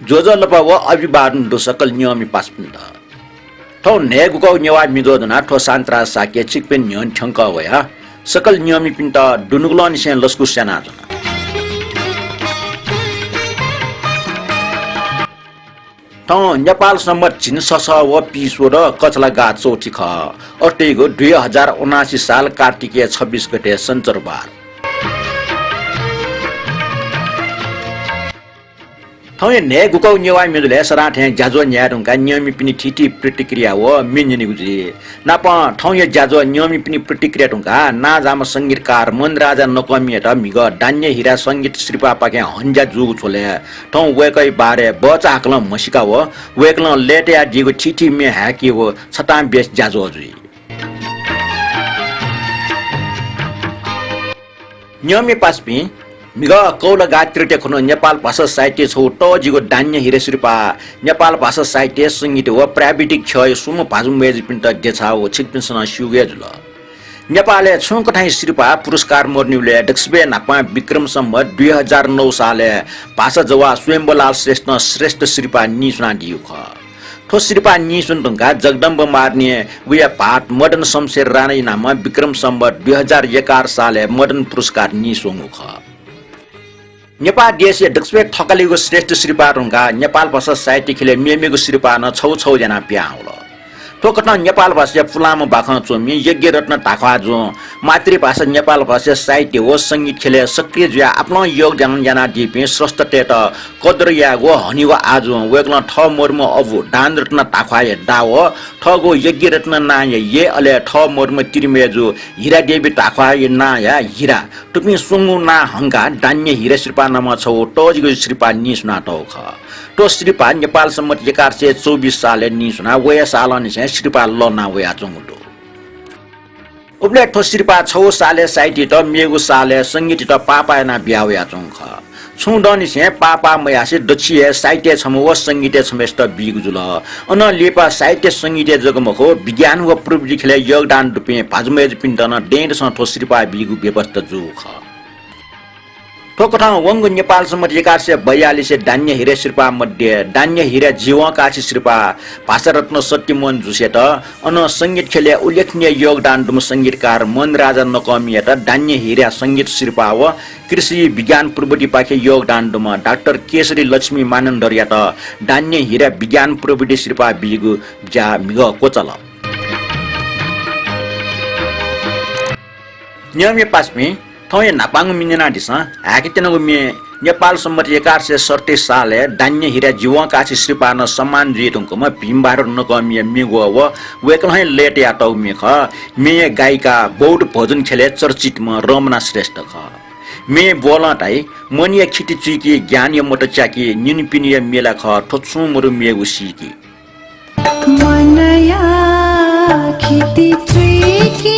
जोजो लपाव अभिवादन दो सकल नियमी पासपिंदा ठौ नेगुको नेवा मिदोदना ठो सांत्रा साके चिकपेन न्यन ठंका वया सकल नियमी पिंता दुनुगलन से लस्कु सेना ठौ नेपाल सम्म चिन सस व पिसो र कचला गा चौठी ख अटेगो 2079 साल कार्तिकीय 26 गते सञ्चरबार ठौय ने गुकौ नेवा मिदुले सराठे जाजो न्यारुङका नियमी पिनि ठिठी प्रतिक्रिया व मिन्जनी गुजी नाप ठौय जाजो नियमी पिनि प्रतिक्रिया टुङका ना जाम संगीतकार मन राजा नकमिएट मिग डान्य हिरा संगीत श्रीपा पाके हन्जा जुगु छोले ठौ वेकै बारे बचा हकल मसिका व वेकल लेट्या दिगो ठिठी मे हाकी व छटा बेस जाजो जुई नियमी पासपि मिग कौल गात्रिटे खुनो नेपाल भाषा साहित्य छौ टजिगो डान्य हिरे श्रीपा नेपाल भाषा साहित्य संगीत व प्राविधिक छय सुम भाजुम मेज पिन्ट देछा व छिकपिनसन सुगे जुल नेपालले छुकठाई श्रीपा पुरस्कार मोर्निउले दक्षबे नापा विक्रम सम्वत 2009 साले भाषा जवा स्वयम्बलाल श्रेष्ठ श्रीपा निसुना दियो ख ठो श्रीपा निसुन ढुङ्गा जगदम्ब मार्ने उया भाट मदन शमशेर राणा नाम विक्रम सम्वत 2011 साले मदन पुरस्कार निसोंगु ख नेपाल देशीय दक्षबे थकलीको श्रेष्ठ श्रीपा ढुङ्गा नेपाल भाषा साहित्य खेले मेमेको श्रीपा न छौ जना प्याउल टोकट नेपाल भाषा फुलाम बाख चोमी यज्ञ रत्न ताखा जो मातृभाषा नेपाल भाषा साहित्य हो संगीत खेले सक्रिय जुया आफ्नो योगदान जना दिपे स्वस्थ टेट कद्रया गो हनी व आज वेक्न ठ मोर्म अबु दान रत्न ताखा दाव ठगो यज्ञ रत्न ना ये अले ठ मोर्म तिरमेजु हीरा देवी ताखा ना या हीरा टुपी सुंगु ना हंगा दान्य हीरा श्रीपा नाम छौ टजिगो श्रीपा निसना टोख तो श्रीपा नेपाल सम्मत 1124 साले निसुना वया साल निसे श्रीपा लना वया चंगुटो उब्ले ठो श्रीपा 6 साले साइटी त मेगु साले संगीत त पापायना ब्यावया चंख छुडनी से पापा मयासे दक्षिय साहित्य छम व संगीत छमेष्ट बिगुजुल अन लेपा साहित्य संगीत जगमको विज्ञान व प्रविधि खेले योगदान रुपे भाजुमेज पिण्डन डेन्ड स ठो श्रीपा बिगु व्यवस्था जुख ठोकठा वंग नेपाल सम्मत 1142 दान्य हिरे श्रीपा मध्ये दान्य हिरे जीवकाशी श्रीपा भाषारत्न सत्यमोहन जुसेट अन संगीत खेले उल्लेखनीय योगदान दुम संगीतकार मन राजा नकमिएट दान्य हिरे संगीत श्रीपा व कृषि विज्ञान प्रविधि पाखे योगदान दुम डाक्टर केशरी लक्ष्मी मानन्दर्याट दान्य हिरे विज्ञान प्रविधि श्रीपा बिगु जा मिग कोचल नियम पासमी थौय नापाङ मिनेना दिसा हाकितेनगु मे नेपाल सम्मत 1137 साले दान्य हिरा जीवकाशी श्रीपान सम्मान जितुङकोमा भीमबार नकमिए मेगो व वेकलहै लेट याटौ मेख मे गायिका बौद्ध भजन खेले चर्चित म रमना श्रेष्ठ ख मे बोलटाई मनिया खिटी चुकी ज्ञान मोट चाकी निनपिनिया मेला ख ठोछु मुरु मेगु सिकी मनया खिटी चुकी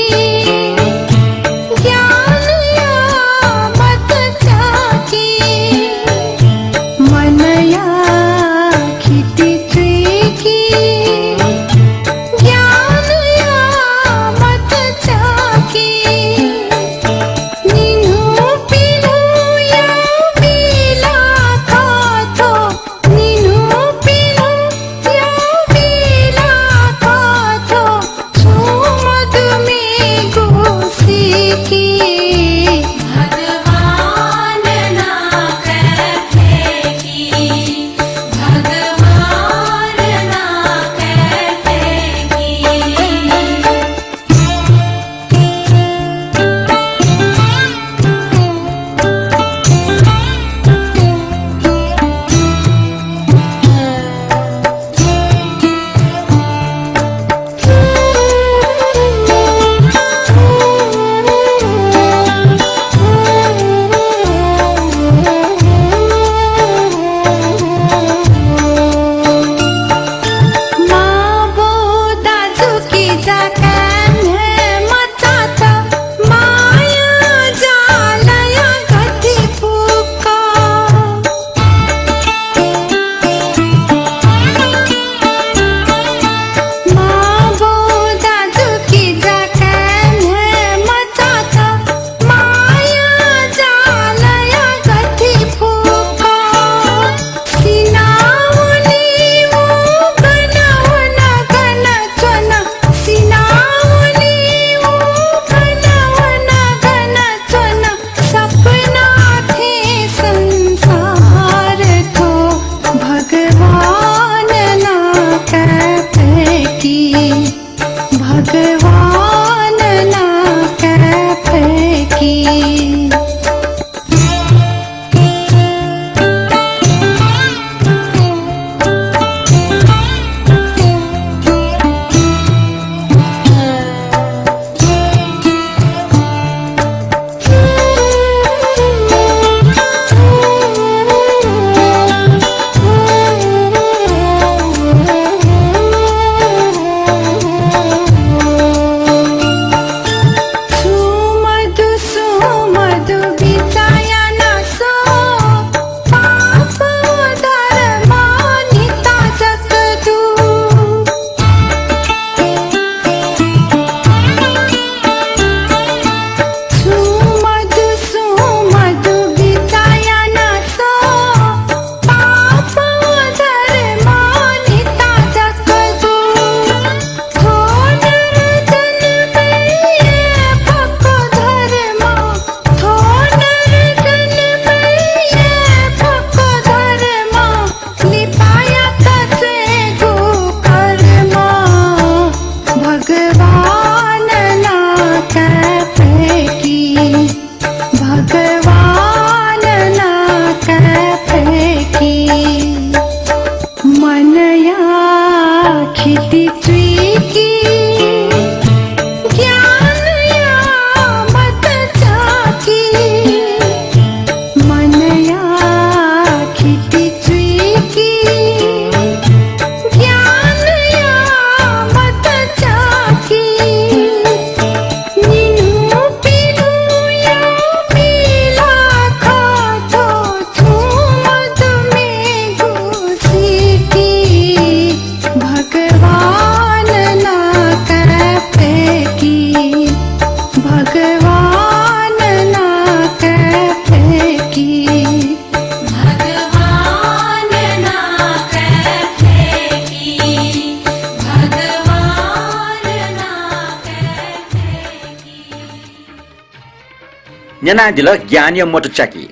न्याना दिल ज्ञानीय मोट चाकी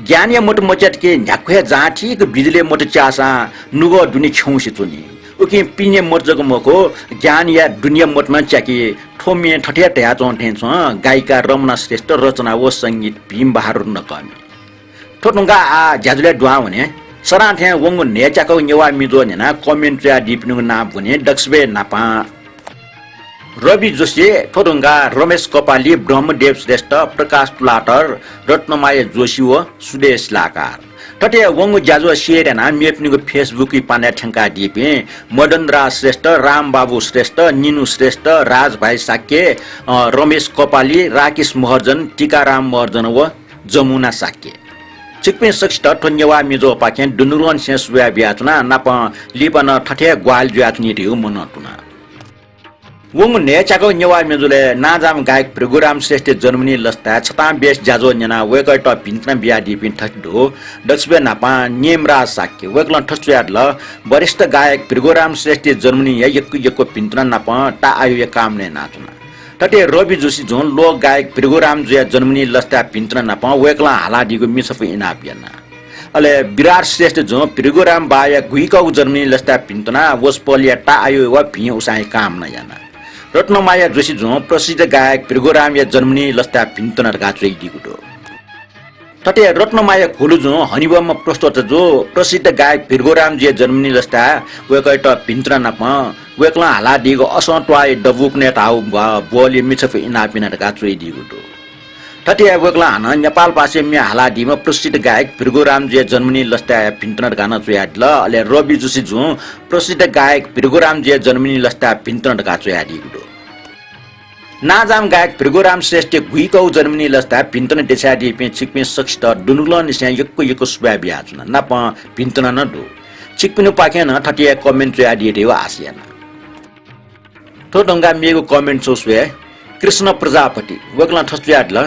ज्ञानीय मोट मचट के न्याखे जाठी के बिजले मोट चासा नुगो दुनी छौसी चुनी उके पिने मोट जग मको ज्ञान या दुनिया मोट न चाकी ठोमे ठठिया टया चोन ठेन छ गायिका रमना श्रेष्ठ रचना व संगीत भीम बहादुर नकमी ठोटुंगा आ ज्याजुले दुआ भने सराठे वंगु नेचाको नेवा मिजो नेना कमेन्ट या दिपनु ना भने दक्षबे नापा रवि जोशी ठोटुंगा रमेश कपाली ब्रह्मदेव श्रेष्ठ प्रकाश तुलाटर रत्नमाय जोशी व सुदेश लाकार ठटे वंगु ज्याजो शेरेना मेपनिको फेसबुक पाने ठंका दिपे मदन राज श्रेष्ठ राम बाबु श्रेष्ठ निनु श्रेष्ठ राज भाइ साक्य रमेश कपाली राकेश महर्जन टीकाराम महर्जन व जमुना साक्य चिकपे सक्षित ठन्यवा मिजो पाखे दुनुरन सेसुया ब्याचना नाप लिपन ठठे ग्वाल ज्याचनी रिउ मनटुना वंगु नेचाको नेवा मिजुले नाजाम गायक प्रोग्राम श्रेष्ठ जर्मनी लस्ता छता बेस ज्याजो नेना वेकट पिन्तना बिया दिपिन ठडो दक्षबे नापा नेमरा साक्य वेकलन ठस्यादल वरिष्ठ गायक प्रोग्राम श्रेष्ठ जर्मनी यक्को पिन्तना नापा ता आयु कामने नाचुना तटे रवि जोशी जोन लोक गायक प्रोग्राम जे जर्मनी लस्ता पिन्तना नापा वेकला हालादिको मिसफ इनापियाना अले विराट श्रेष्ठ जो प्रोग्राम बाया गुइकौ जर्मनी लस्ता पिन्तना वसपलिया ता आयु व भि उसाइ काम न याना रत्नमाया जोशी जो प्रसिद्ध गायक प्रोग्राम या जर्मनी लस्ता पिन्तनर गाचै दिगुटो तटे रत्नमाया खोलु जो हनिबम प्रस्तुत जो प्रसिद्ध गायक प्रोग्राम जे जर्मनी लस्ता वेकट पिन्तन नाप वेकला हाला दिगो असन्तवाय डबुकने ताउ बोली मिछफ इनापिनर गाचै दिगुटो तटे वेकला हन नेपाल पासे मे हाला दिमा प्रसिद्ध गायक प्रोग्राम जे जर्मनी लस्ता पिन्तनर गाना चोयादल अले रवि जोशी जो प्रसिद्ध गायक प्रोग्राम जे जर्मनी लस्ता पिन्तनर गाचै दिगुटो नाजाम गायक प्रोग्राम श्रेष्ठ गुइकौ जर्मनी लस्ता पिन्तन देशादी पे चिकमे सक्षित दुनुलन स्या यक्को सुबा बियाचुना नाप पिन्तन न दो चिकपिनु पाकेन ठटिया कमेन्ट यादी देव आसियाना तो डंगा मेगो कमेन्ट सोस्वे कृष्ण प्रजापति वकला ठस्यादल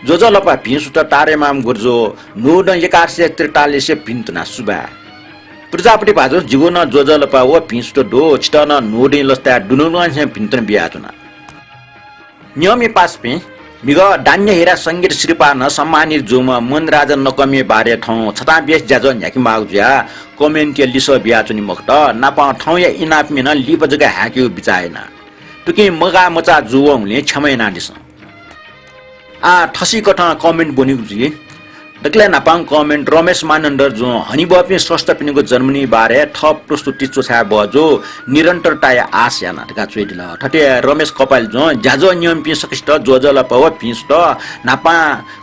जोजलपा भिसुत तारेमाम गुर्जो नो न 1143 पिन्तना सुबा प्रजापति भाजो जीवन जोजलपा व भिसुत दो छिटन नोडे लस्ता दुनुलन स्या पिन्तन बियाचुना नियमी पासपे मिग दान्य हेरा संगीत श्रीपान सम्मानित जोमा मन राजा नकमे बारे ठाउँ छता बेस ज्याजो न्याकी मागज्या कमेन्ट लिसो बियाचुनी मक्त नापा ठाउँ या इनाप मिन लिप जगा ह्याक्यो बिचाएना तुकी मगा मचा जुवौले क्षमै नादिस ठसीकठ कमेन्ट बनेको जी डक्ले नापाङ कमेन्ट रमेश मानन्दर जो हनी बपि स्वस्थ पिनेको जर्मनी बारे थप प्रस्तुति चोछा बजो निरन्तर टाया आस या नाटका चोइदिल ठटे रमेश कपाल जो जाजो नियम पि सकिष्ट जोजला पव पिस्ट नापा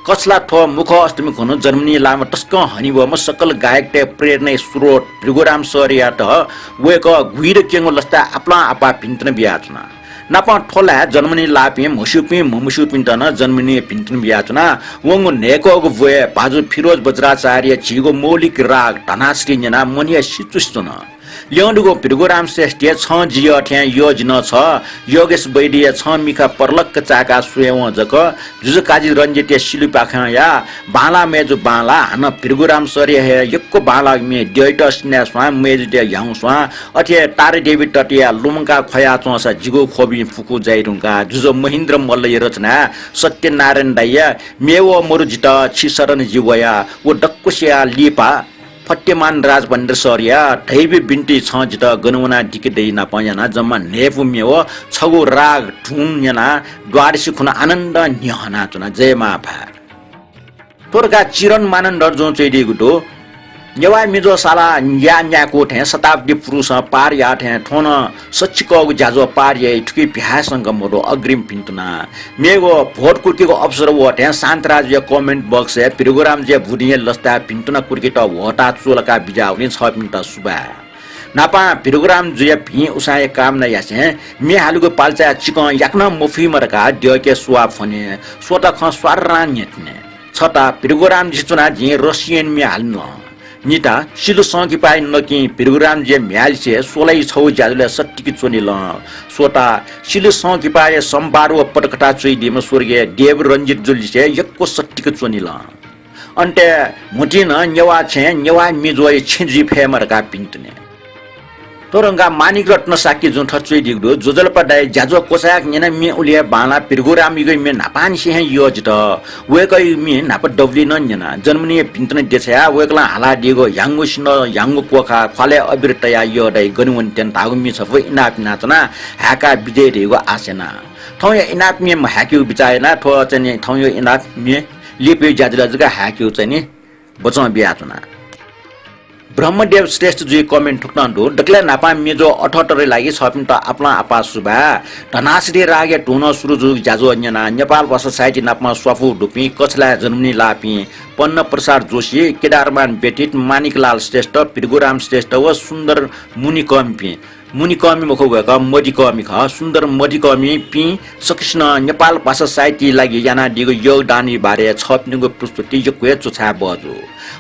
कसला थ मुख अष्टमी खनो जर्मनी लाम टस्क हनी बम सकल गायक टे प्रेरणा स्रोत प्रोग्राम सरिया त वेक गुइर केंगो लस्ता आपला आपा पिन्तन बियाचना नापा ठोला जर्मनी लापि मसुपि ममुसुपिन्टन जर्मनी पिन्तन बियाचना वंगो नेको वे पाजु फिरोज बज्राचार्य झिगो मौलिक राग धनाश्री जना मनिया सिचुस्तन ल्याउडुको प्रोग्राम श्रेष्ठ छ जिय ठ्या योजना छ योगेश वैद्य छ मिखा परलक्क चाका सुयव जक जुजु काजी रञ्जित सिलु पाखा या बाला मेजु बाला हन प्रोग्राम सरिया हे यक्को बाला मे डेटस ने स्वा मेजु याउ स्वा अथे तारे डेभिड टटिया लुमका खया चोसा जिगो खोबी फुकु जाइरुङका जुजु महेन्द्र मल्ल रचना सत्यनारायण दाइया मेव मरुजित छिसरन जीवया वो डक्कुसिया लिपा फट्यमान राजभण्डर सरिया ढैबी बिन्टी छ जित गनुना डिके ना पयाना जम्मा नेपुम्य हो छगो राग ठुन याना द्वारसी खुना आनन्द न्यहना चुना जय माभा तोरका चिरन मानन्दर जो चैदि गुटो नेवा मिजो साला न्या न्याको ठे शताब्दी पुरुष पार या ठे ठोन सच्चिको जाजो पार या ठुकी भ्यासंग मोडो अग्रिम पिन्तुना मेगो भोट कुर्कीको अवसर व ठे शान्तराज या कमेन्ट बक्स या प्रोग्राम जे भुडिए लस्ता पिन्तुना कुर्की त वटा चोलका बिजाउने 6 मिनेट सुबा नापा प्रोग्राम जुया भि उसाए काम न यासे मे हालुको पाल्चा चिकन याक्न मुफी मरका ड्यके सुवा फने सोटा ख स्वाररा नेट्ने छटा प्रोग्राम जिचुना जि रसियन मे हाल्नु निता सिलो संगी पाइ नकि प्रोग्राम जे म्याल से 16 छौ ज्याजुले सट्टिकी चोनिल सोटा सिलो संगी पाए सम्बारो पटकटा चोइदिम स्वर्गीय देव रञ्जित जुली से यक्को सट्टिकी चोनिल अन्ते मुटिन नेवा छे नेवा मिजोय छिजी फेमरका पिन्तने तोरंगा मानिक रत्न साकी जुन ठच्चै दिगदो जोजल पडाय जाजो कोसाक नेना मे उलिया बाला प्रोग्राम इगै मे नापान से योजित वेकै मे नाप डब्ली नन्यना जर्मनी पिन्तने देछया वेकला हाला दिगो याङ्गु सिन याङ्गु कोखा खले अबिरतया यो दai गनुवन तेन तागु मी सबै इनाप नाचना हाका बिजय दिगो आसेना थौ या इनाप मे हाक्यु बिचायना थो चाहिँ थौ यो इनाप मे लिपि जाजला जगा हाक्यु चाहिँ बचमा बियातना ब्रह्मदेव श्रेष्ठ जी कमेन्ट ठुक्नान्दो डक्ला नापा मेजो 78 लागि छपिन त आपला आपा सुबा धनाश्री रागे टुन सुरुजु जाजो अन्यना नेपाल भाषा साहित्य नापमा स्वाफु डुपी कछला जन्मनी लापी पन्न प्रसाद जोशी केदारमान बेटित मानिकलाल श्रेष्ठ पिरगुराम श्रेष्ठ व सुन्दर मुनिकमी मुख भएका मदिकमी ख सुन्दर मदिकमी पि सकृष्ण नेपाल भाषा साहित्य लागि याना दिगो योगदानी बारे छपिनको प्रस्तुति यो क्वे चोछा बजो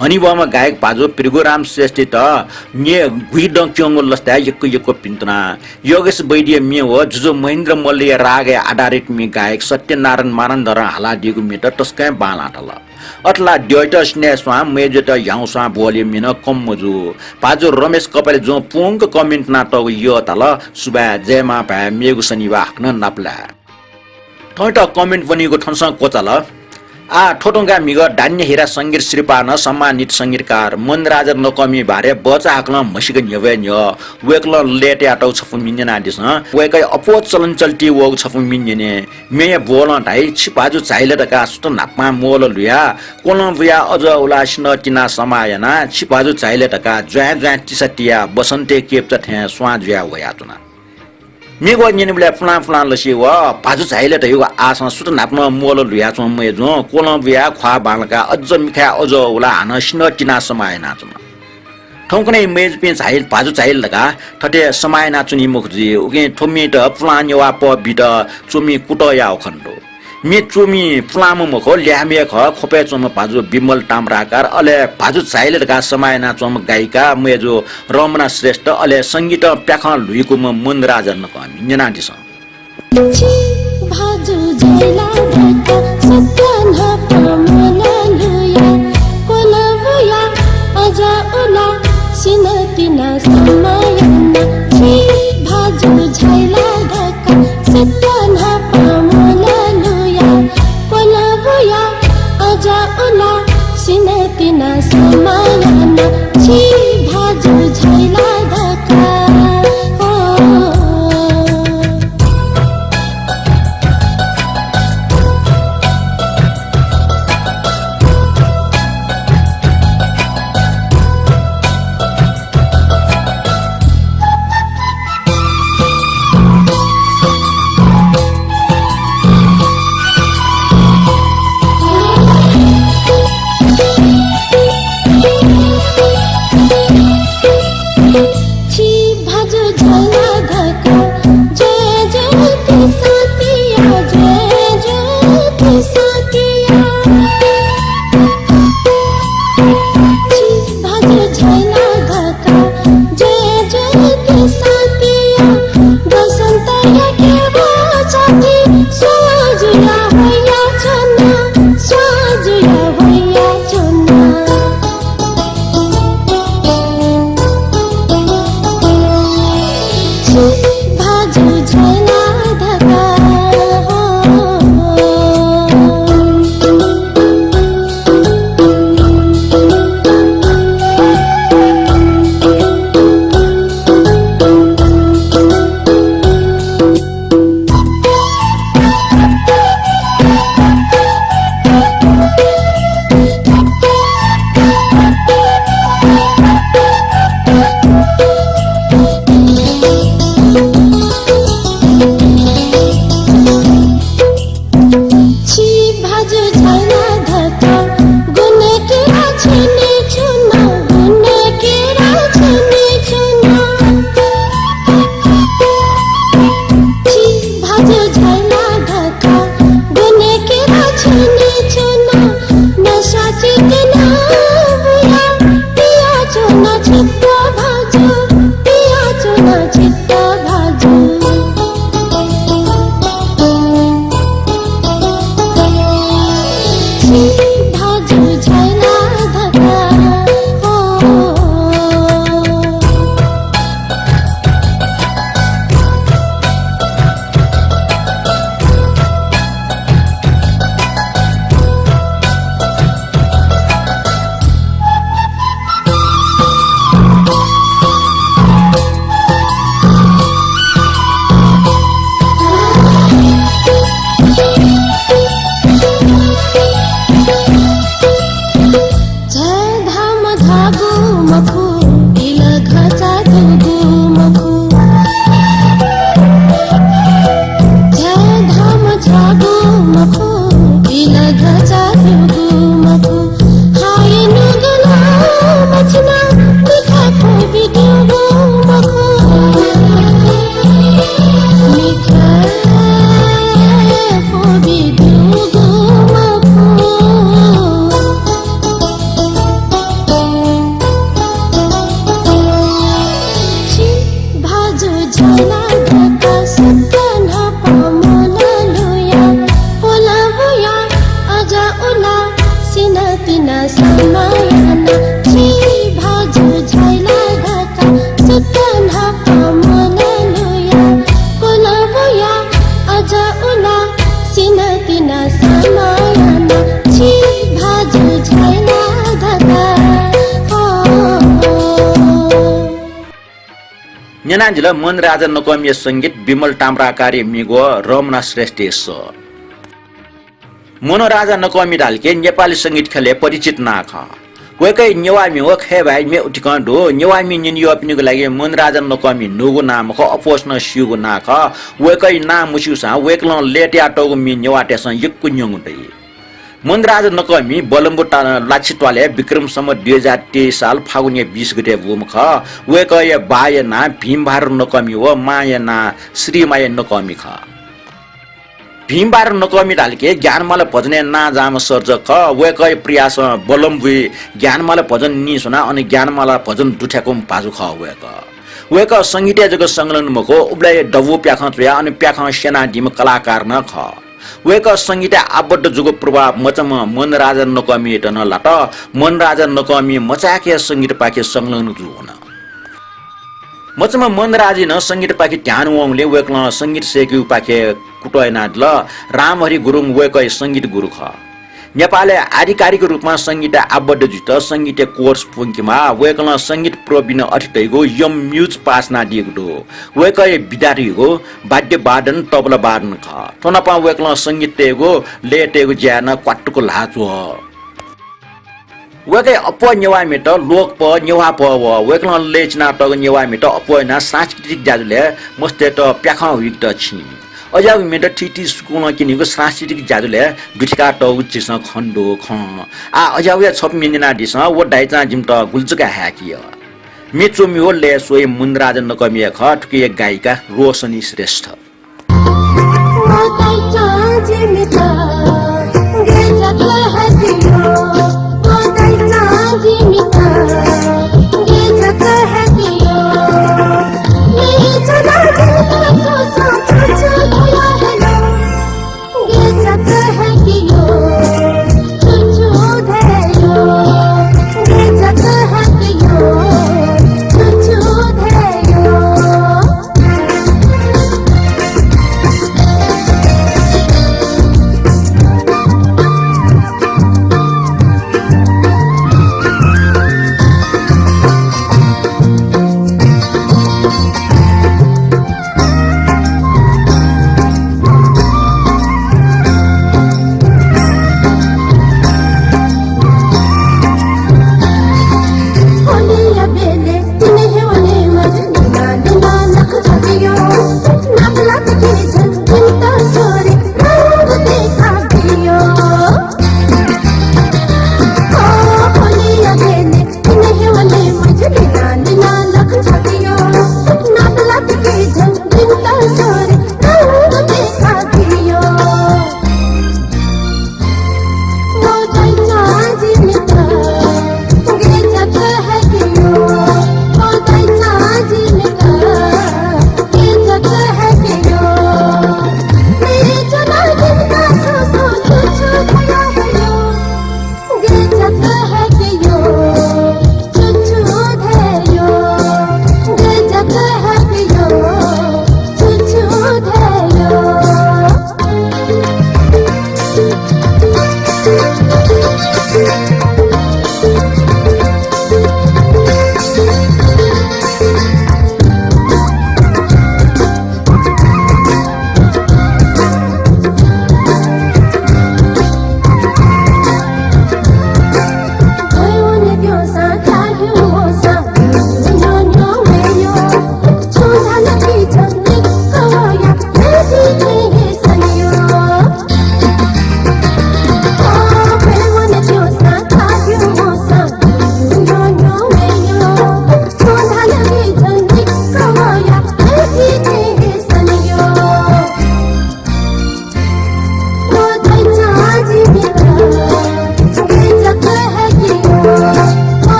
हनिबमा गायक बाजो प्रिगोराम श्रेष्ठ त ने गुइडं क्योंगो लस्ता यक्को पिन्तना योगेश वैद्य मे हो जुजो महेन्द्र मल्ल रागे आधारित मे गायक सत्यनारायण मानन्दर हाला दिगो मेट टस्कै बालाटल अटला ड्यटस ने स्वा मेजो त याउसा बोले मिन कम मजु बाजो रमेश कपाल जो पुंग कमेन्ट नाटक यो तल सुबा जयमा भा मेगु शनिबा हक्न नाप्ला थोट कमेन्ट बनिको ठन्स कोचल ठोटोंगा मिग धान्य हिरा संगीत श्रीपान सम्मानित संगीतकार मनराज नकमी बारे बचा हक्ल मसिक न्यवे न्य वेकल लेट आटौ छफु मिन्यना दिस वेकै अपोज चलन चल्टी वग छफु मिन्यने मे बोल ढाइ छिपाजु चाइले दका सुत नापमा मोल लुया कोलन बुया अझ उलासिन तिना समायना छिपाजु चाइले दका ज्वा टिसटिया बसन्ते केप्च थे स्वा ज्या वयातुना मेगो निनिबले फुला लसी व बाजु चाइले त यो आसन सुत नाप्न मोल लुया छ मे जो कोलन बुया ख्वा बालका अझ मिखा अझ उला हन सिन तिना समायना छ ठौकने मेज पे चाइल बाजु चाइल लगा ठटे समायना चुनी मुखजी उगे ठोमी त फुला न्यवा प बिट चुमी कुटया खण्डो मे चुमी फुलाम मखो ल्यामे ख खोपे चम बाजु बिमल ताम्राकार अले बाजु चाइले लगा समायना चम गायिका मेजो रमना श्रेष्ठ अले संगीत प्याख लुइको म मनराजन कमी नेनादिस भाजु जैला ढका सत्यान पमला लुया कोलबुया अजा उला सिनतिना समायना छी भाजु जैला ढका सत्यान पमला लुया कोलबुया अजा उला सिनतिना समायना छी भाजु जैला ढका सिना तिना समायाना छि भाजु झैला ढाका सुत्यान हापमना लुया कोलाबुया आजा उला सिना तिना समायाना छि भाजु झैला ढाका न्यानाजिल मन राजा नकमिय संगीत विमल टाम्राकारी मिगो रमना श्रेष्ठ मन राजा नकमी डालके नेपाली संगीत खेले परिचित नाख वेकै नेवामी हो खे भाइ मे उठिकंडो नेवामी निनियो पिनुको लागि मन राजा नकमी नुगु नाम ख अपोस्न सिउगु नाख वेकै नाम मुसिउसा वेक्ल लेट्याटोगु मि नेवाटेस यक्कु न्यङुदै मन राजा नकमी बलम्बु लाछिटवाले विक्रम सम्म 2023 साल फागुन 20 गते भूमख वेकै बायना भीमभार नकमी हो मायना श्रीमाय नकमी ख भीमबार नकमी डालके ज्ञानमाला भजने ना जाम सर्जक वेकै प्रयास बलम्बु ज्ञानमाला भजन नि सुना अनि ज्ञानमाला भजन दुठ्याको पाजु ख वेक संगीत जग संलग्न मको उब्लाय डबु प्याख त्र्या अनि प्याख सेना दिम कलाकार न ख वेक संगीत आबद्ध जुग प्रभाव मचम मन राजा नकमी टन लाट मन राजा नकमी मचाके संगीत पाके संलग्न जु हुन मचम मन राजी न संगीत पाके ध्यान वंगले वेक्ल संगीत सेक्यु पाके कुटयनादल रामहरि गुरुङ वेकै संगीत गुरु ख नेपालले आधिकारिक रूपमा संगीत आबद्ध जुट संगीत कोर्स पुङ्किमा वेक्ल संगीत प्रवीण अठितैगो यम म्युज पासना दिगदो वेकै विद्यार्थीगो वाद्य वादन तबला वादन ख थनपा वेक्ल संगीतको लेटेगो ज्यान क्वाटुको लाचो वेकै अप नेवामिट लोक प नेवा प वेक्ल लेचना तग नेवामिट अपना सांस्कृतिक जाजुले मस्ते त प्याखा हुइक त छि अजाउ मेट टिटी स्कुल किनेको सांस्कृतिक जाजुले गुठिका त उच्चिस खण्डो ख आ अजाउ छप मिनिना दिस वो डाइचा जिम त गुल्जुका ह्याकिय मेचो मिहो ले सोय मुनराज नकमिया ख ठुके गायिका रोशनी श्रेष्ठ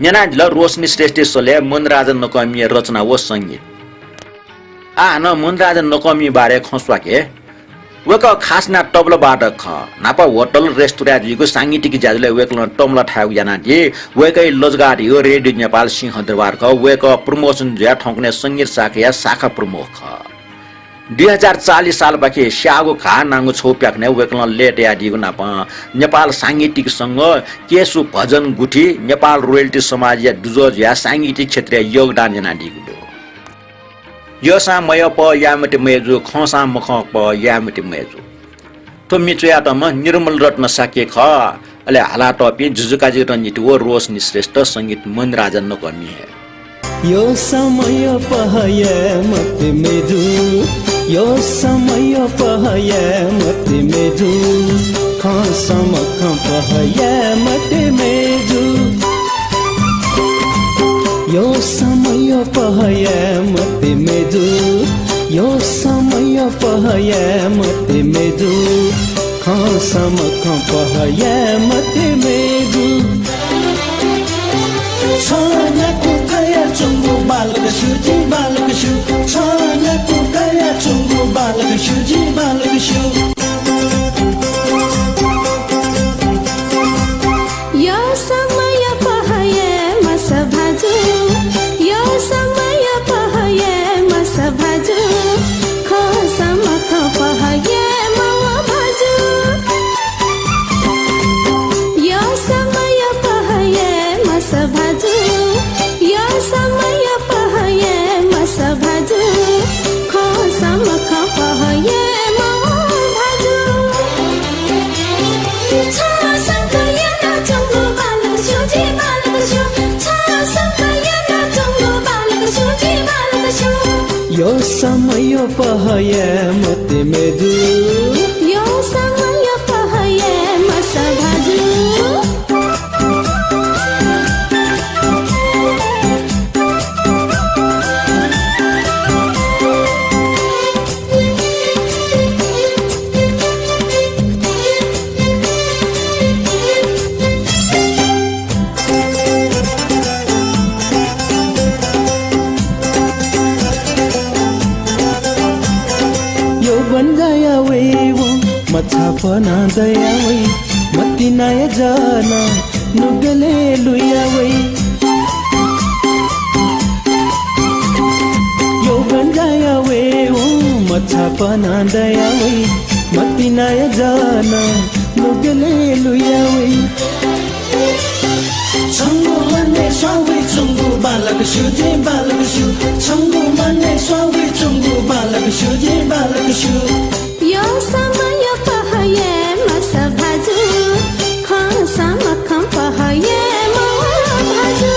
न्यानाजिल रोशनी श्रेष्ठेश्वरले मनराजन नकमी रचना व सङ्गीत न मनराजन नकमी बारे खस्वाके वेक खास ना टबल बाट ख नापा होटल रेस्टुरेन्ट जिको सांगीतिक ज्याजुले वेकल टमला ठाउ यानाजी वेकै लजगार यो रेडियो नेपाल सिंहदरबार क वेक प्रमोसन ज्या ठोक्ने संगीत शाखा प्रमुख 2040 साल बाकी स्यागो खा नांगो छोप्याक्ने वेकल लेट यादिगो नाप नेपाल सांगीतिक संघ केसु भजन गुठी नेपाल रोयल्टी समाज या दुजो या सांगीतिक क्षेत्रीय योगदान जना दिगो यसा मय प यामति मेजु खसा मख प यामति मेजु तो मिचया त म निर्मल रत्न साके ख अले हाला टपी जुजुकाजी रञ्जित वो रोशनी श्रेष्ठ संगीत मनराजन नकमी है यो समय पहय मत मेजु यो समय पहय मत मेजु खसा मख पहय मत मेजु यो समय पहय मत मेजु यो समय पहय मत मेजु खसम पहय मत मेजु छानको गया चुङ्गो बालक सुजी बालक सु छानको गया चुङ्गो बालक सुजी बालक सु यो समय पहय मस भाजु यो समय पहय मस भाजु खसम पहय मव भाजु यो समय पहय मस भाजु यो समय पहय मस भाजु खसम पहय मव भाजु यो समय पहय मत मेजु यो समय पहय मस भाजु यो बन गया वे वो मच्छा पना दया वे मती नाय जाना नुगले लुया वे यो बन गया वे वो मच्छा पना दया वे मती नाय जाना नुगले लुया वे छंगो मने स्वावे चुंगो बालक सुजे बालक सु छंगो मने स्वावे चुंगो बालक सुजे बालक सु यो समय पहय मस भाजु खसम पहय मव भाजु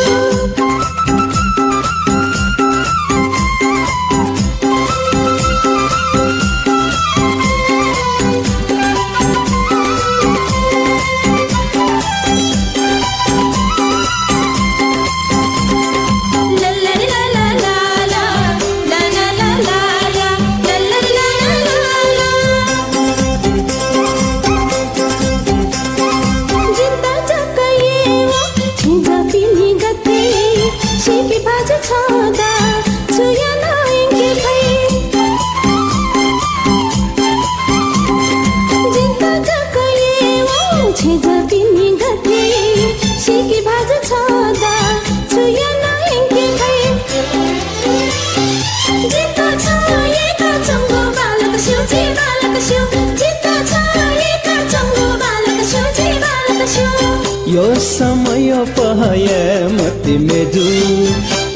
यो समय पहय मत मेजु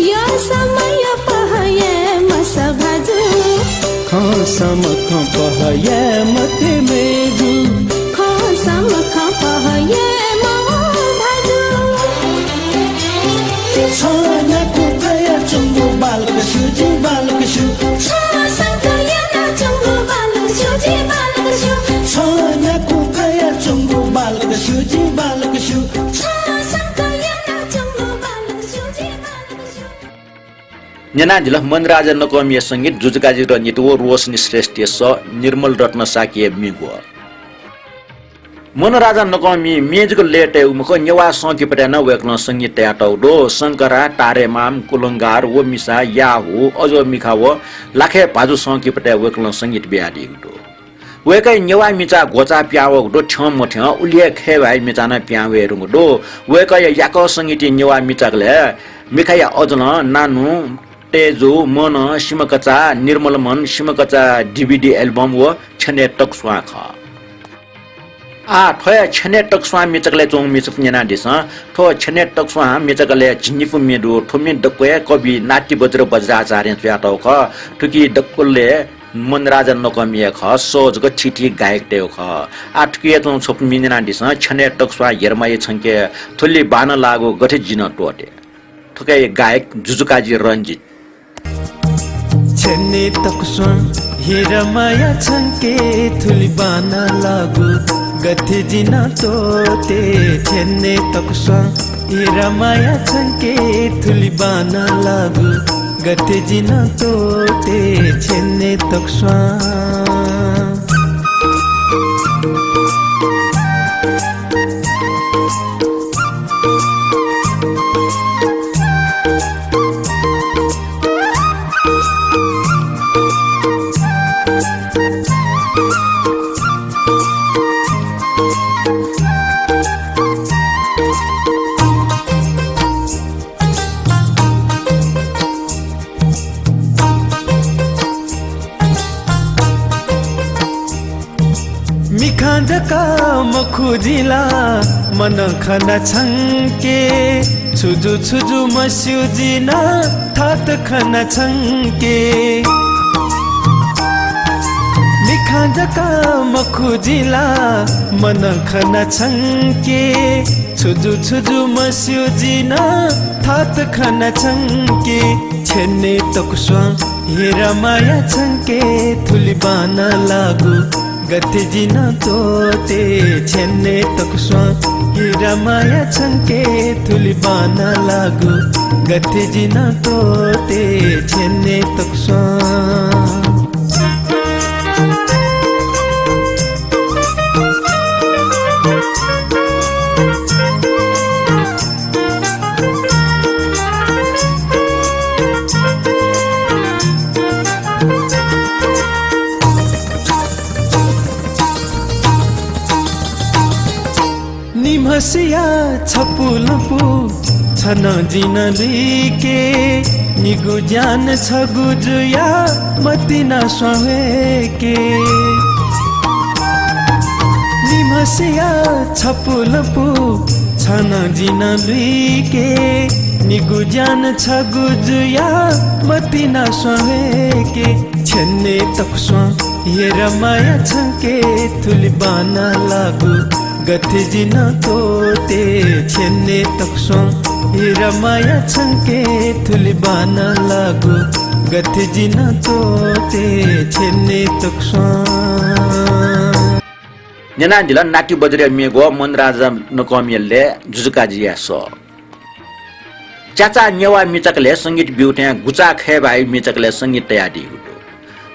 यो समय पहय मस भाजु खसम पहय मत मेजु खसम पहय मव भाजु छानको गया चुङ्गो बालक सुजी बालक सु छानको गया चुङ्गो बालक सुजी बालक सु न्यानाजिल मनराजन नकमी संगीत जुजुकाजी रञ्जित वो रोशनी श्रेष्ठ स निर्मल रत्न साकिए मिगो मनराजा नकमी मेजको लेटे उमको नेवा सकिपटे न वेक्न संगीत याटौडो शंकरा तारेमाम कुलंगार वो मिसा याहु अजो मिखावो लाखे भाजु सकिपटे वेक्न संगीत बियादिगडो वेकै नेवा मिचा गोचा प्यावगडो ठम मठ उलिए खे भाइ मिचाना प्यावे रुगडो वेकै याको संगीत नेवा मिचागले मिखाया अजन नानु तेजु मन सिमकचा निर्मल मन सिमकचा डीवीडी एल्बम वो छने टक्स्वा ख आ थोय छने टक्स्वा मिचकले चोङ मिचप नेना दिस थो छने टक्स्वा मिचकले जिनिफु मेदु थोमि दक्वे कवि नाट्य बज्र बज्राचार्य च्याटौ ख ठुकी दक्कुले मनराजा नकमिए ख सोजको छिटी गायक देउ ख आठकिए चोङ छोप मिनेना दिस छने टक्स्वा हेरमाय छंके थुली बान लागो गठे जिन टोटे ठुकै गायक जुजुकाजी रञ्जित छने तक्स्वा हेरमाया छंके थुली बान लागो गथे जिना तोते छेन्ने तक्स्वा हेरमाया छंके थुली बाना लागु गथे जिना तोते छेन्ने तक्स्वा मिखाजका मखुजिला मन खना छंके छुजु छुजु मस्युजिना थात खना छंके मिखाजका मखुजिला मन खना छंके छुजु छुजु मस्युजिना थात खना छंके छेन्ने तक्स्वा हेरमाया छंके थुली बाना लागु गथे जिना तोते छेन्ने तक्स्वा हेरमाया छंके थुली बाना लागु गथे जिना तोते छेन्ने तक्स्वा निमहसिया छपुलपु छन जिन लिके निगु ज्ञान छ गुजुया मतिना स्वाहेके निमहसिया छपुलपु छन जिन लिके निगु ज्ञान छ गुजुया मतिना स्वाहेके छेन्ने तक्स्वा हेरमाया छंके थुली बाना लागु गथे जिना तोते छेन्ने तक्स्वा हेरमाया छंके थुली बाना लागु गथे जिना तोते छेन्ने तक्स्वा नेना दिला नाट्य बज्रे मेगो मनराजा नकमियले जुजुकाजी सो चाचा नेवा मिचकले संगीत बिउटे गुचा खे भाइ मिचकले संगीत तयारी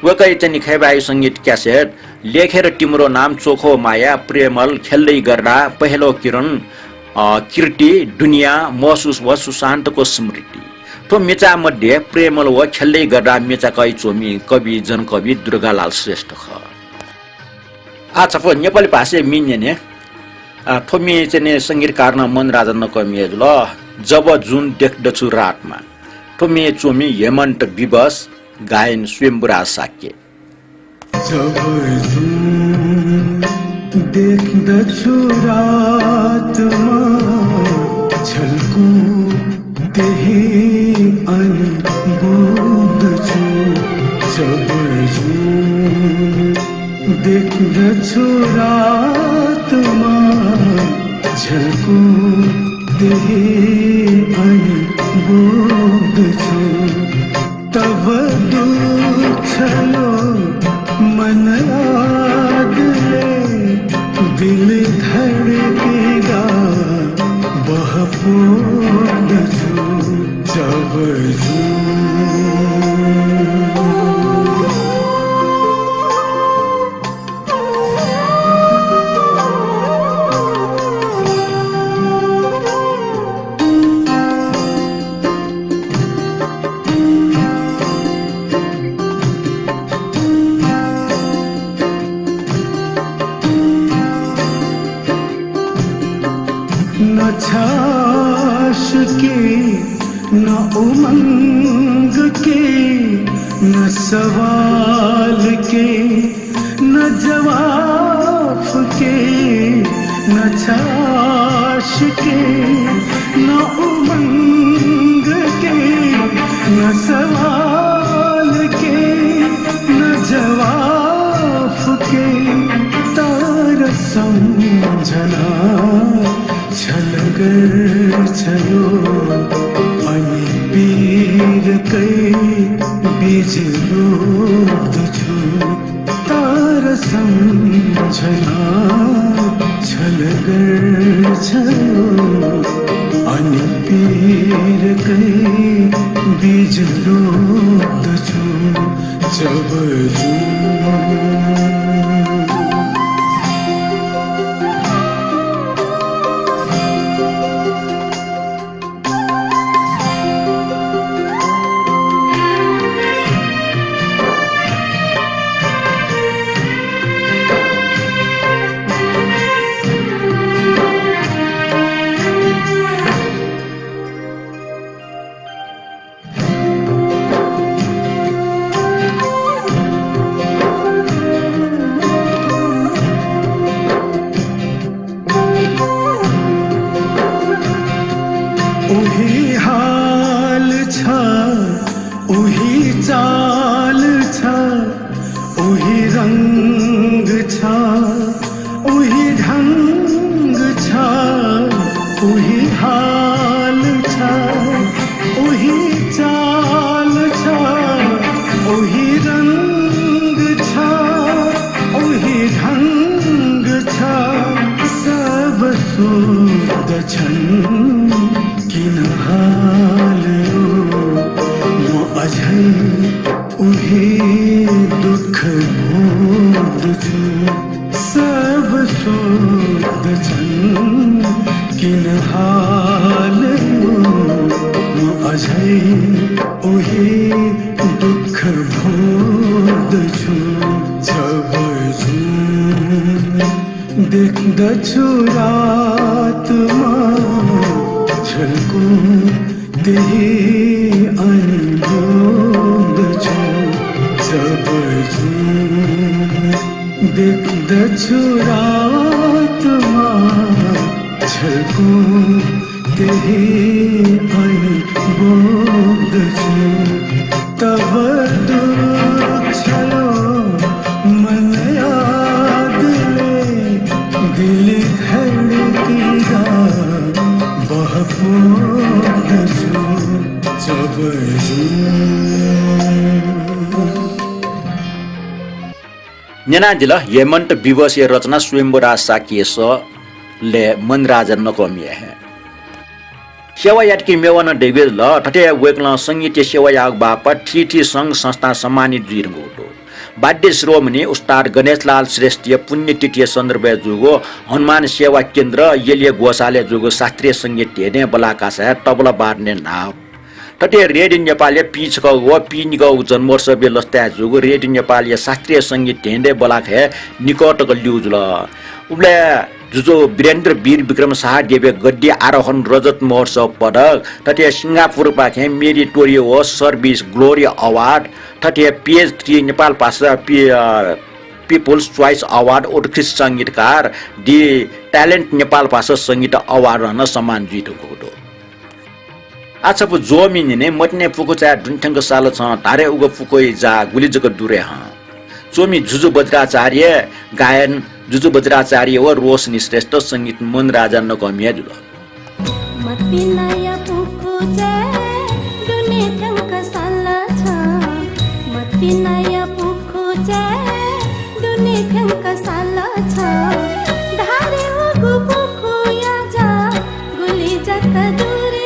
वकै चाहिँ खे भाइ संगीत क्यासेट लेखेर तिम्रो नाम चोखो माया प्रेमल खेल्दै गर्दा पहिलो किरण कीर्ति दुनिया महसुस व सुशान्तको स्मृति तो मेचा मध्ये प्रेमल व खेल्दै गर्दा मेचा कै चोमी कवि जनकवि दुर्गालाल श्रेष्ठ ख आज फो नेपाली भाषा मिन्ने थोमी चाहिँ संगीतकार न मनराजा नकमी ल जब जुन देख्दछु रातमा थोमी चोमी हेमन्त विवश गायन स्वयंबुराज साक्य जब देख्दछु रातमा झल्कु त्यही अनि बोल्दछु जब देख्दछु रातमा झल्कु त्यही अनि बोल्दछु तब दुछलो मन यादले दिल धड़केगा बहपोदछु जब न छाश के न उमंग के न सवाल के न जवाब के न छाश के न उमंग के न सवाल के न जवाब के तार समझना छलगर छलो अनि पीर कै बीज रोप्द छु तार सम्झना छलगर छलो अनि पीर कै बीज रोप्द छु जब उही हाल छ उही चाल छ उही रंग छ उही ढंग छ उही हाल छ उही चाल छ उही रंग छ उही ढंग छ सब शुद्ध छन् किन हाल म अझै उही दुःख भोग्दछु सब शुद्ध छन् किन हाल म अझै उही दुःख भोग्दछु जब देख्दछु रातमा छलको त्यही अनुभव छु जब देख्दछु रातमा छलको त्यही अनुभव छु तब दुःख छलो मन यादले दिल धड़केगा बहपोर्दछु जब न्यानादिल हेमंत विवशीय रचना स्वयंवरा साकेश ले मन राजा नकमिए है सेवा याटकी मेवन डेगेज ल ठटे वेकल संगीत सेवा याग बापत ठीठी संघ संस्था सम्मानित जिरगोटो बाध्य श्रोमणि उस्ताद गणेशलाल श्रेष्ठीय पुण्यतिथि सन्दर्भ जुगो हनुमान सेवा केन्द्र येलिय गोसाले जुगो शास्त्रीय संगीत हेर्ने बलाकासा तबला बार्ने नाव ठटे रेडियो नेपाल पिचको व पिनिको जन्मोत्सव लस्ता जुगो रेडियो नेपाल शास्त्रीय संगीत हेर्ने बलाक है निकट ल्युज ल उले जुजो वीरेन्द्र वीर विक्रम शाह देवे गद्दी आरोहण रजत महोत्सव पदक ठटे सिंगापुर पाखे मेरिटोरियल सर्भिस ग्लोरी अवार्ड ठटे PH3 नेपाल भाषा पिपुल्स चोइस अवार्ड उत्कृष्ट संगीतकार दि ट्यालेन्ट नेपाल भाषा संगीत अवार्ड रहन सम्मान जितेको हो आज जोमिनी ने मटने पुको चा दुन्ठंग साल छ धारे उगो पुको जा गुली जग दुरे ह चोमी जुजु बज्राचार्य गायन जुजु बज्राचार्य व रोशनी श्रेष्ठ संगीत मन राजा नकमिया जुल मति नया पुको चा दुन्ठंग साल छ मति नया पुको चा दुन्ठंग साल छ धारे उगो पुको या जा गुली जग दुरे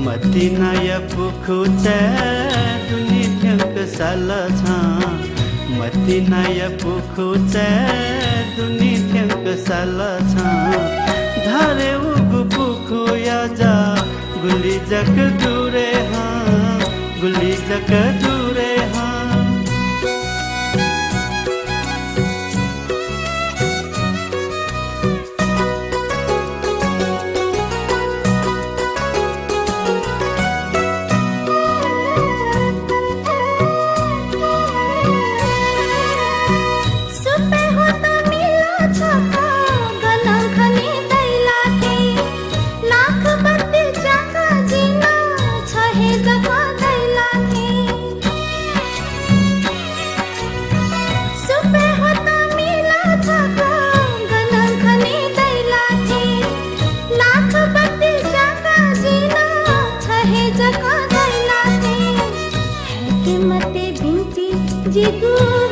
मति नया पुखु चा दुन्ठंग साल छ मति नया पुखु चा दुन्ठंग साल छ धारे उगु पुखु या जा गुली जग दुरे हाँ गुली जग दुरे हाँ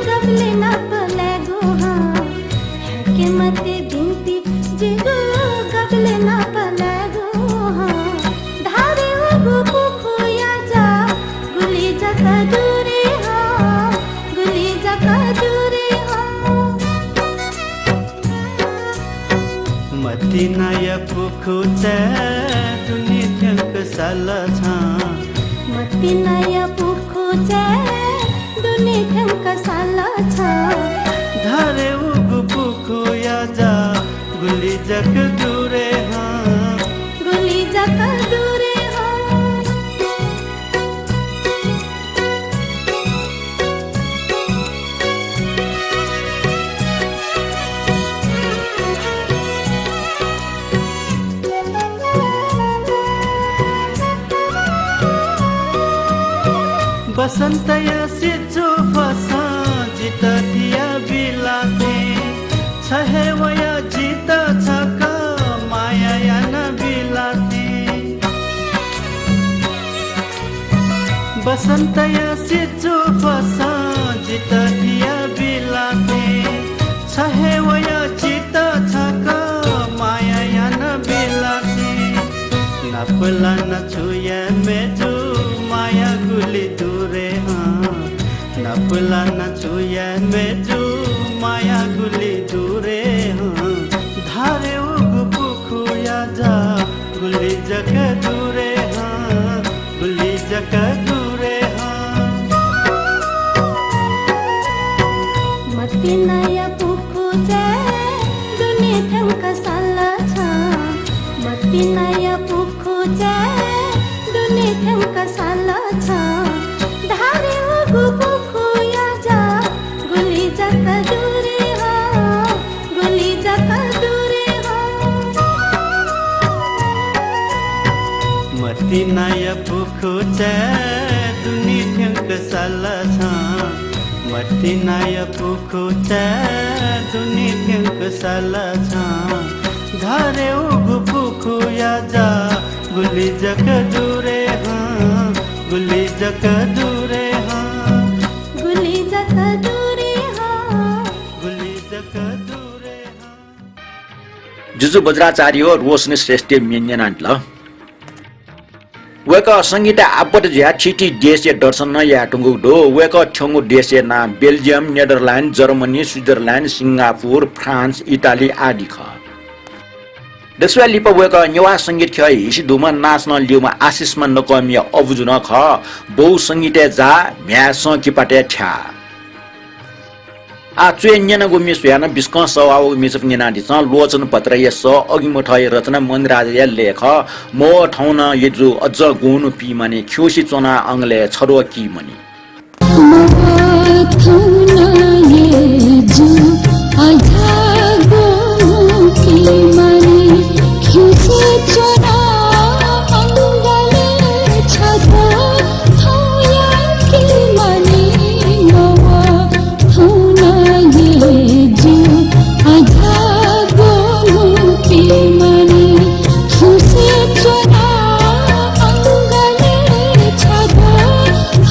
गबले ना पलेगो हाँ है के मते बिनती जिगो गबले ना पलेगो हाँ धारे उगु पुखुया जा गुली जका दूरे हाँ गुली जका दूरे हाँ मती नय पुखुचे दुनी थ्यंक साला छा मती नय पुखुचे दुनी थ्यंक साला छा धारे उगु पुखुया जा गुली जक दूरे हाँ गुली जका दूरे हाँ बसंत या सिचो फसा जित दिया बिलाते छहे वया जित छका माया या न बिलाते बसंत या सिचो फसा जित दिया बिलाते छहे वया जित छका माया या न बिलाते नपला न छुए मेजू माया गुली दूरे हाँ नपला न छुए मेजू माया गुली दूरे हाँ धारे उगु पुखुया जा गुली जक दूरे हाँ गुली जक दूरे हाँ मती नय पुखुचे दुनी थ्यंक साला छा मती नय पुखुचे दुनी थ्यंक साला छा धारे उगु पुखुया जा गुली जका दूरे हाँ गुली जका दूरे हाँ मती नय पुखुचे दुनी थ्यंक साला छा मती नय पुखुचे दुनी थ्यंक साला छा धारे उगु पुखुया जा गुली जक दूरे हाँ गुली जक दूरे हाँ गुली जका दूरे हाँ गुली जक दूरे हाँ जुजु बज्राचार्य रोशनी श्रेष्ठ मेन्यनान्टल वेक संगीत आपट ज्या छिटी देश दर्शन या टुंगु दो वेक छंगु देश ना Belgium Netherlands Germany Switzerland Singapore France Italy आदि ख दसवा लिप वेक नेवा संगीत ख हिसी धुमा नाच्न लिउमा आशिषमा नकमिया अबुजुन ख बहु संगीत जा म्यास किपाटे छ्या आ चुन्यन गुमी सुयान बिस्क सवाउ मिसफ निनादि स लोचन पत्र यस अघि मठय रचना मनराज या लेख मो ठौन यजु अझ गुण पि माने ख्योसी चना अंगले छरो कि मनि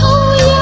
Oh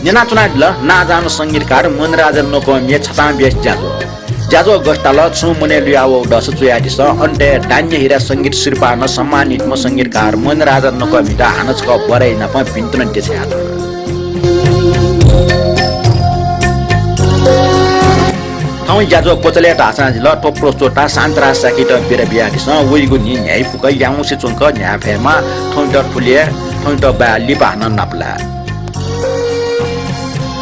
नेना चुनाव ना जान संगीतकार मनराजन नको मे छता बेस जाजो गस्ताल छु मुने लियाओ दस चुयादिस अन्ते दान्य हिरा संगीत शिल्पा न सम्मानित म संगीतकार मनराजन नको मिटा हानच क बरै न प पिन्तन ते छ थाउ जाजो पोचले ढासा जिल्ला टोप्रो चोटा सान्तरा साकिट बेर बियादिस वइगु नि न्याय फुकै याउसे चुंक न्या फेमा थौट फुलिए थौट बा लिपा न नपला